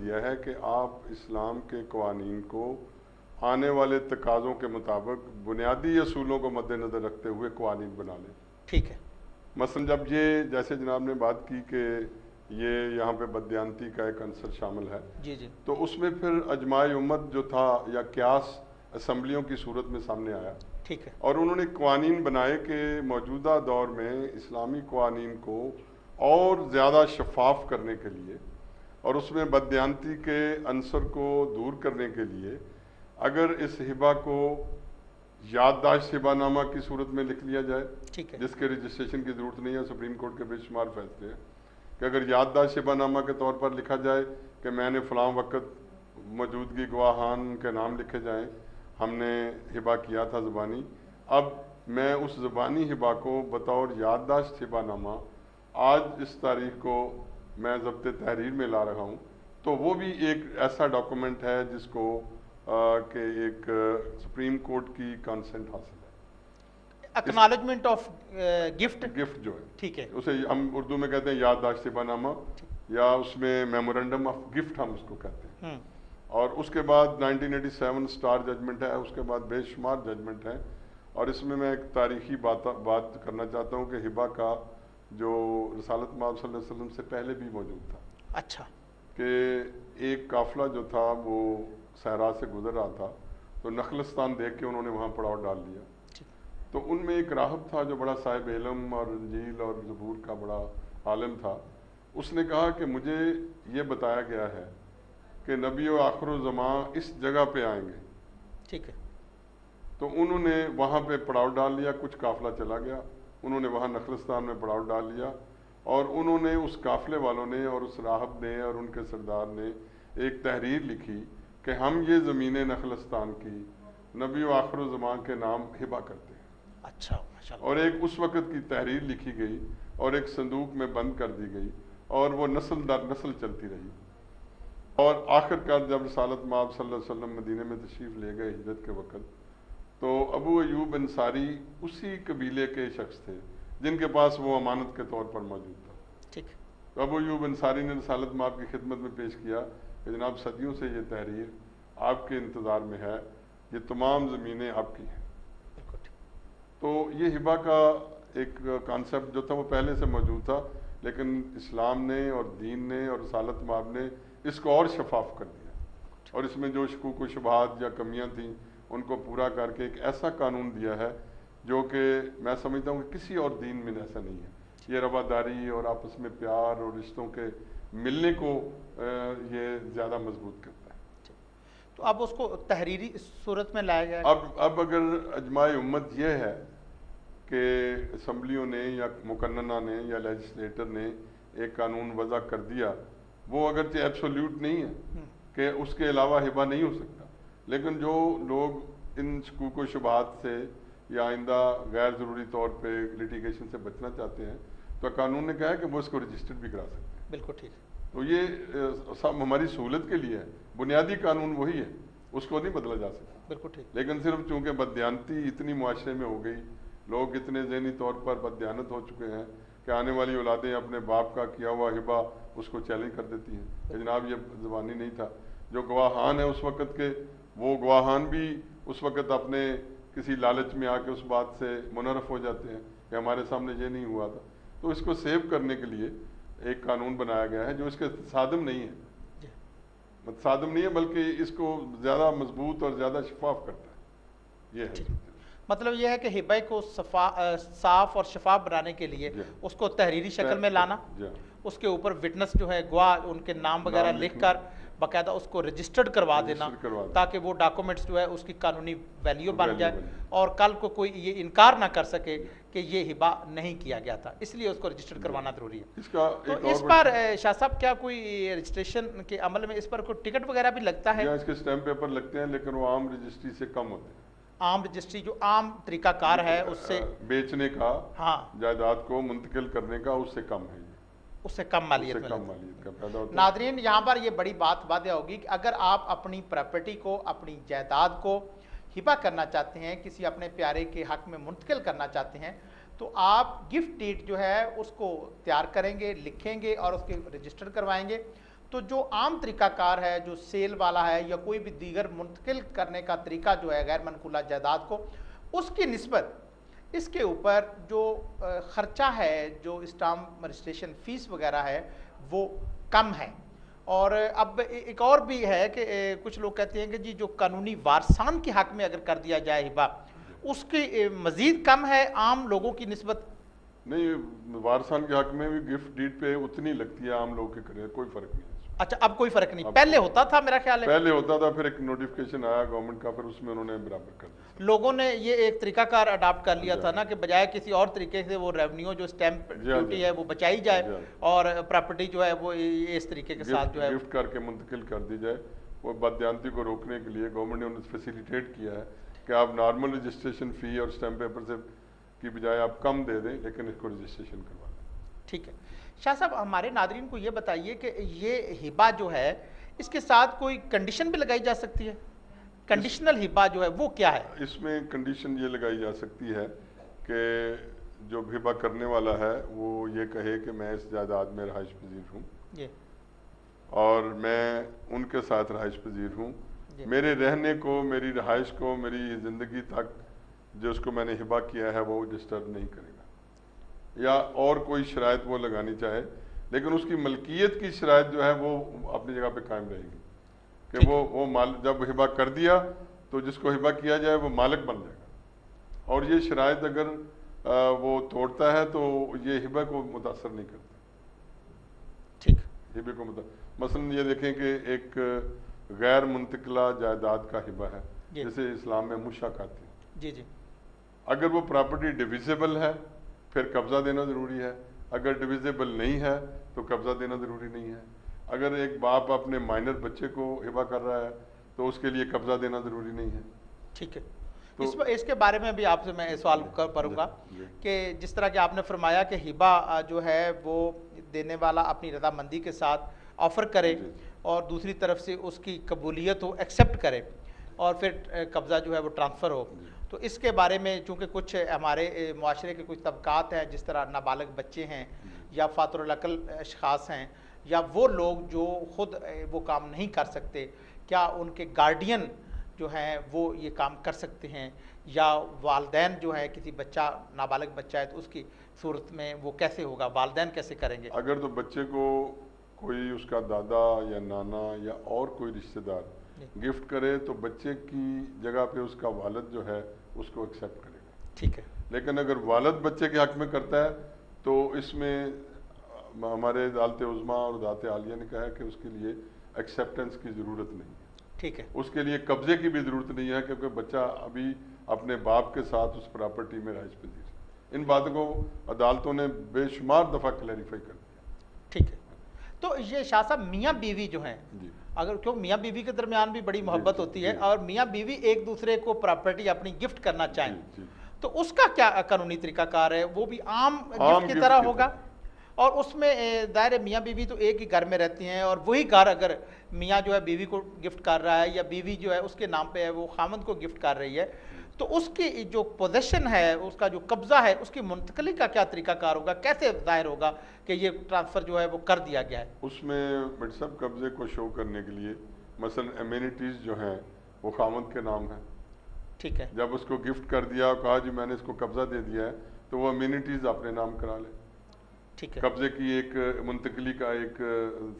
दिया है कि आप इस्लाम के कवानीन को आने वाले तकाज़ों के मुताबिक बुनियादी असूलों को मद्देनज़र रखते हुए कवानीन बना लें। ठीक है। मसलन जब ये जैसे जनाब ने बात की कि ये यहाँ पे बदयांती का एक अंसर शामिल है, जी जी, तो उसमें फिर अजमाए उम्मत जो था या क्यास असम्बलियों की सूरत में सामने आया। ठीक है। और उन्होंने कवानीन बनाए कि मौजूदा दौर में इस्लामी कवानीन को और ज़्यादा शफाफ करने के लिए और उसमें बदयांती के अंसर को दूर करने के लिए अगर इस हिबा को याददाश्त हिबानामा की सूरत में लिख लिया जाए, ठीक है। जिसके रजिस्ट्रेशन की ज़रूरत नहीं है, सुप्रीम कोर्ट के बेशुमार फैसले हैं कि अगर याददाश्त हिबानामा के तौर पर लिखा जाए कि मैंने फ़लाँ वक़्त मौजूदगी गवाहान के नाम लिखे जाएँ, हमने हिबा किया था ज़ुबानी, अब मैं उस ज़ुबानी हिबा को बतौर याददाश्त हिबानामा आज इस तारीख को मैं ज़ब्त तहरीर में ला रहा हूँ, तो वो भी एक ऐसा डॉक्यूमेंट है जिसको कि एक सुप्रीम कोर्ट की कंसेंट हासिल है। एक्नॉलेजमेंट ऑफ गिफ्ट जो है, ठीक है, उसे हम उर्दू में कहते हैं याददाश्त हिबानामा या उसमें मेमोरेंडम ऑफ गिफ्ट हम उसको कहते हैं। और उसके बाद 1987 स्टार जजमेंट है, उसके बाद बेशुमार जजमेंट है। और इसमें मैं एक तारीखी बात करना चाहता हूँ कि हिबा का जो रसालत मआब सल्लल्लाहु अलैहि वसल्लम से पहले भी मौजूद था। अच्छा। कि एक काफिला जो था वो सहरा से गुजर रहा था, तो नखलस्तान देख के उन्होंने वहाँ पड़ाव डाल लिया। तो उनमें एक राहब था जो बड़ा साहिब इल्म और इंजील और ज़बूर का बड़ा आलिम था। उसने कहा कि मुझे ये बताया गया है कि नबी व आखिर ज़मां इस जगह पे आएंगे। ठीक है। तो उन्होंने वहाँ पे पड़ाव डाल लिया, कुछ काफिला चला गया, उन्होंने वहाँ नखलस्तान में पड़ाव डाल लिया और उन्होंने उस काफिले वालों ने और उस राहब ने और उनके सरदार ने एक तहरीर लिखी कि हम ये ज़मीन नखलस्तान की नबी व आखिर ज़मां के नाम हिबा करते हैं। अच्छा, माशाअल्लाह। और एक उस वक़्त की तहरीर लिखी गई और एक संदूक में बंद कर दी गई और वो नस्ल दर नस्ल चलती रही। और आखिरकार जब रसालत मआब सल्लल्लाहु अलैहि वसल्लम मदीने में तशरीफ़ ले गए हिजरत के वक़्त, तो अबू अयूब अंसारी उसी कबीले के शख्स थे जिनके पास वो अमानत के तौर पर मौजूद था। ठीक। तो अबू अयूब अंसारी ने रसालत मआब की खिदमत में पेश किया कि जनाब सदियों से ये तहरीर आपके इंतज़ार में है, ये तमाम ज़मीनें आपकी हैं। तो ये हिबा का एक कॉन्सेप्ट जो था वो पहले से मौजूद था, लेकिन इस्लाम ने और दीन ने और रसालत मआब ने इसको और शफाफ कर दिया और इसमें जो शकूक व शुबहात या कमियां थीं उनको पूरा करके एक ऐसा कानून दिया है जो कि मैं समझता हूँ कि किसी और दीन में ऐसा नहीं है। ये रवादारी और आपस में प्यार और रिश्तों के मिलने को ये ज़्यादा मजबूत करता है। तो अब उसको तहरीरी सूरत में लाया जाए। अब अगर अजमाए उम्मत यह है कि असम्बलियों ने या मुकन्नना ने या लेजिस्लेटर ने एक कानून वज़ा कर दिया, वो अगरचे एब्सोल्यूट नहीं है कि उसके अलावा हिबा नहीं हो सकता, लेकिन जो लोग इन शकूक व शुबहात से या आइंदा गैर ज़रूरी तौर पे लिटिगेशन से बचना चाहते हैं, तो कानून ने कहा है कि वो इसको रजिस्टर्ड भी करा सकते हैं। बिल्कुल ठीक। तो ये सब हमारी सहूलत के लिए है, बुनियादी कानून वही है, उसको नहीं बदला जा सकता। बिल्कुल ठीक। लेकिन सिर्फ चूँकि बदयांती इतनी मुआशरे में हो गई, लोग इतने ज़हनी तौर पर बदयानत हो चुके हैं कि आने वाली औलादें अपने बाप का किया हुआ हिबा उसको चैलेंज कर देती हैं कि जनाब ये ज़बानी नहीं था। जो गवाहान है उस वक़्त के, वो गवाहान भी उस वक़्त अपने किसी लालच में आके उस बात से मुनरफ हो जाते हैं कि हमारे सामने ये नहीं हुआ था। तो इसको सेव करने के लिए एक कानून बनाया गया है जो इसके सादम नहीं है, सादम नहीं है, बल्कि इसको ज़्यादा मजबूत और ज़्यादा शफाफ करता है। ये है मतलब यह है कि हिबा को साफ और शफाफ बनाने के लिए उसको तहरीरी शक्ल में लाना, उसके ऊपर विटनेस जो है गवाह उनके नाम वगैरह लिखकर बाकायदा उसको रजिस्टर्ड करवा देना ताकि वो डॉक्यूमेंट्स जो है उसकी कानूनी वैल्यू बन जाए और कल को कोई ये इनकार ना कर सके कि ये हिबा नहीं किया गया था, इसलिए उसको रजिस्टर्ड करवाना जरूरी है। तो इस पर शाह साहब क्या कोई रजिस्ट्रेशन के अमल में इस पर कोई टिकट वगैरह भी लगता है? इसके स्टैम्प पेपर लगते हैं, लेकिन वो आम रजिस्ट्री से कम होते हैं। आम रजिस्ट्री जो आम तरीकाकार है उससे बेचने का, हाँ, जायदाद को मुंतकिल करने का, उससे कम है, उससे कम मालियत का पैदा होता है। नादरीन, यहाँ पर ये बड़ी बात वादे होगी कि अगर आप अपनी प्रॉपर्टी को, अपनी जायदाद को हिबा करना चाहते हैं, किसी अपने प्यारे के हक में मुंतकिल करना चाहते हैं, तो आप गिफ्ट डीड जो है उसको तैयार करेंगे, लिखेंगे और उसके रजिस्टर करवाएंगे। तो जो आम तरीकाकार है, जो सेल वाला है या कोई भी दीगर मुंतकिल करने का तरीका जो है गैर मनकूला जायदाद को, उसकी निस्बत इसके ऊपर जो ख़र्चा है, जो स्टाम्प रजिस्ट्रेशन फ़ीस वगैरह है, वो कम है। और अब एक और भी है कि कुछ लोग कहते हैं कि जी जो कानूनी वारसान के हक़ में अगर कर दिया जाए हिबा, उसकी मज़ीद कम है आम लोगों की निस्बत। नहीं, वारसान के हक़ में भी गिफ्ट डीड पे उतनी लगती है आम लोगों के करे, कोई फ़र्क नहीं है। अच्छा, अब कोई फ़र्क नहीं, पहले होता था मेरा ख्याल है। पहले होता था, फिर एक नोटिफिकेशन आया गवर्नमेंट का, फिर उसमें उन्होंने बराबर कर दिया। लोगों ने ये एक तरीकाकार अडाप्ट कर लिया था ना कि बजाय किसी और तरीके से वो रेवेन्यू जो स्टैंप ड्यूटी है वो बचाई जाए और प्रॉपर्टी जो है वो इस तरीके के साथ जो है गिफ्ट करके मुंतकिल कर दी जाए। वो बदयांती को रोकने के लिए गवर्नमेंट ने उन्हें फैसिलिटेट किया है कि आप नॉर्मल रजिस्ट्रेशन फ़ी और स्टैम्प पेपर से की बजाय आप कम दे दें, लेकिन इसको रजिस्ट्रेशन करवा दें। ठीक है। शाह साहब, हमारे नादरीन को ये बताइए कि ये हिबा जो है इसके साथ कोई कंडीशन भी लगाई जा सकती है? कंडीशनल हिबा जो है वो क्या है? इसमें कंडीशन ये लगाई जा सकती है कि जो हिबा करने वाला है वो ये कहे कि मैं इस जायदाद में रहाइश पजीर हूँ और मैं उनके साथ रहाइश पजीर हूँ, मेरे रहने को, मेरी रहाइश को, मेरी ज़िंदगी तक जो उसको मैंने हिबा किया है वो डिस्टर्ब नहीं करेगा, या और कोई शराइत वो लगानी चाहे, लेकिन उसकी मलकियत की शराइत जो है वो अपनी जगह पे कायम रहेगी कि वो जब हिबा कर दिया तो जिसको हिबा किया जाए वो मालिक बन जाएगा, और ये शराइत अगर वो तोड़ता है तो ये हिबा को मुतासर नहीं करता। ठीक, हिबे को मसलन ये देखें कि एक गैर मुंतकिला जायदाद का हिबा है, जैसे इस्लाम में मुशाकाती, जी जी, अगर वो प्रॉपर्टी डिविजिबल है फिर कब्जा देना ज़रूरी है, अगर डिविजिबल नहीं है तो कब्जा देना ज़रूरी नहीं है। अगर एक बाप अपने माइनर बच्चे को हिबा कर रहा है तो उसके लिए कब्जा देना ज़रूरी नहीं है। ठीक है। तो इसके बारे में भी आपसे मैं सवाल करूँगा कि जिस तरह कि आपने फरमाया कि हिबा जो है वो देने वाला अपनी रजामंदी के साथ ऑफ़र करे और दूसरी तरफ से उसकी कबूलियत हो, एक्सेप्ट करे और फिर कब्ज़ा जो है वो ट्रांसफ़र हो, तो इसके बारे में चूँकि कुछ हमारे माशरे के कुछ तबकात हैं, जिस तरह नाबालिग बच्चे हैं या फातरुल अक़ल अशख़ास हैं या वो लोग जो ख़ुद वो काम नहीं कर सकते, क्या उनके गार्डियन जो हैं वो ये काम कर सकते हैं, या वालदैन जो है किसी बच्चा नाबालिग बच्चा है तो उसकी सूरत में वो कैसे होगा, वालदैन कैसे करेंगे? अगर तो बच्चे को कोई उसका दादा या नाना या और कोई रिश्तेदार गिफ्ट करे तो बच्चे की जगह पे उसका वालिद जो है उसको एक्सेप्ट करेगा। ठीक है। लेकिन अगर वालिद बच्चे के हक़ में करता है तो इसमें हमारे अदालत उज़्मा और अदालत आलिया ने कहा है कि उसके लिए एक्सेप्टेंस की ज़रूरत नहीं है। ठीक है। उसके लिए कब्जे की भी ज़रूरत नहीं है, क्योंकि बच्चा अभी अपने बाप के साथ उस प्रॉपर्टी में रहाइश पजीर है। इन बातों को अदालतों ने बेशुमार दफ़ा क्लैरिफाई कर दिया। ठीक है। तो ये शाह साहब, मियाँ बीवी जो हैं, अगर क्यों मियाँ बीवी के दरमियान भी बड़ी मोहब्बत होती है और मियाँ बीवी एक दूसरे को प्रॉपर्टी अपनी गिफ्ट करना चाहें, तो उसका क्या कानूनी तरीकाकार है? वो भी आम गिफ्ट की तरह होगा और उसमें दायरे मियाँ बीवी तो एक ही घर में रहती हैं और वही घर अगर मियाँ जो है बीवी को गिफ्ट कर रहा है या बीवी जो है उसके नाम पे है वो खामद को गिफ्ट कर रही है, तो उसकी जो पोजेशन है, उसका जो कब्ज़ा है, उसकी मुंतकली का क्या तरीकाकार होगा? कैसे जाहिर होगा कि ये ट्रांसफ़र जो है वो कर दिया गया है? उसमें बट सब कब्ज़े को शो करने के लिए मसलन एमिनिटीज़ जो हैं वो खामद के नाम है। ठीक है। जब उसको गिफ्ट कर दिया और कहा जी मैंने इसको कब्ज़ा दे दिया है तो वो एमिनिटीज़ अपने नाम करा ले। ठीक है। कब्ज़े की एक मुंतकली का एक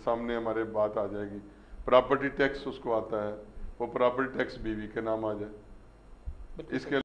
सामने हमारे बात आ जाएगी। प्रॉपर्टी टैक्स उसको आता है, वो प्रॉपर्टी टैक्स बीवी के नाम आ जाए। इसके